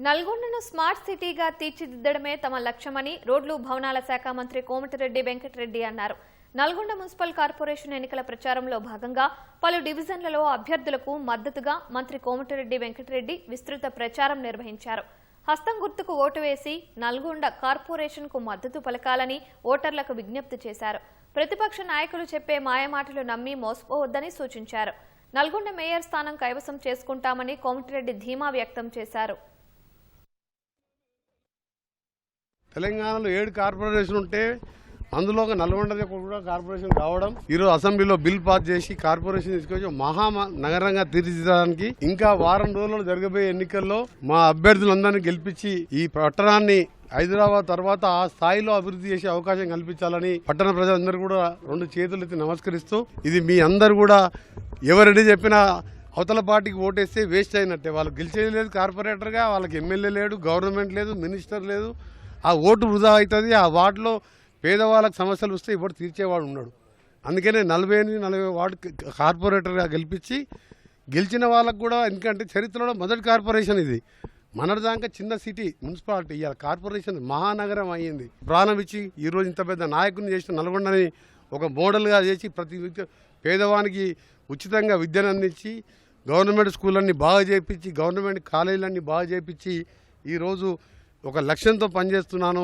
నల్గొండను smart సిటీగా తీర్చిదిద్దడమే తమ లక్ష్యమని రోడ్లు భవనాల శాఖ మంత్రి కోమటిరెడ్డి వెంకటరెడ్డి అన్నారు. నల్గొండ మున్సిపల్ కార్పొరేషన్ ఎన్నికల ప్రచారంలో భాగంగా పలు డివిజన్లలో అభ్యర్థులకు మద్దతుగా మంత్రి కోమటిరెడ్డి వెంకటరెడ్డి విస్తృత ప్రచారం నిర్వహించారు. హస్తం గుర్తుకు ఓటు వేసి నల్గొండ కార్పొరేషన్కు మద్దతు పలకాలని ఓటర్లకు విజ్ఞప్తి చేశారు. ప్రతిపక్ష నాయకులు చెప్పే మాయమాటలు నమ్మి మోసపోవద్దని సూచించారు. నల్గొండ మేయర్ స్థానం కైవసం చేసుకుంటామని కోమటిరెడ్డి ధీమా వ్యక్తం చేశారు. తెలంగాణలో 7 కార్పొరేషన్ ఉంటే అందులో నల్గొండ కూడా కార్పొరేషన్ కావడం, ఈరోజు అసెంబ్లీలో బిల్ పాస్ చేసి కార్పొరేషన్ తీసుకొచ్చి మహా నగరంగా తీర్చిదిద్దడానికి ఇంకా వారం రోజుల్లో జరగబోయే ఎన్నికల్లో మా అభ్యర్థులందరినీ గెలిపించి ఈ పట్టణాన్ని హైదరాబాద్ తర్వాత ఆ స్థాయిలో అభివృద్ధి చేసే అవకాశం కల్పించాలని పట్టణ ప్రజలందరూ కూడా 2 చేతులెత్తి నమస్కరిస్తూ, ఇది మీ అందరు కూడా ఎవరెడి చెప్పినా అవతల పార్టీకి ఓటేస్తే వేస్ట్ అయినట్టే. వాళ్ళు గెలిచేది లేదు కార్పొరేటర్గా, వాళ్ళకి ఎమ్మెల్యే లేడు, గవర్నమెంట్ లేదు, మినిస్టర్ లేదు. ఆ ఓటు వృధా అవుతుంది. ఆ వార్డులో పేదవాళ్ళకి సమస్యలు వస్తే ఇప్పుడు తీర్చేవాడు ఉన్నాడు. అందుకనే 40 వార్డు కార్పొరేటర్గా గెలిపించి గెలిచిన వాళ్ళకు కూడా, ఎందుకంటే చరిత్రలో మొదటి కార్పొరేషన్ ఇది. మనదాకా చిన్న సిటీ మున్సిపాలిటీ ఇవాళ కార్పొరేషన్ మహానగరం అయ్యింది. ప్రాణం ఇచ్చి ఈరోజు ఇంత పెద్ద నాయకుని చేసిన నల్గొండని ఒక మోడల్గా చేసి ప్రతి పేదవానికి ఉచితంగా విద్యను అందించి గవర్నమెంట్ స్కూళ్ళన్నీ బాగా చేయించి గవర్నమెంట్ కాలేజీలన్నీ బాగా చేయించి ఈరోజు ఒక లక్ష్యంతో పనిచేస్తున్నాను.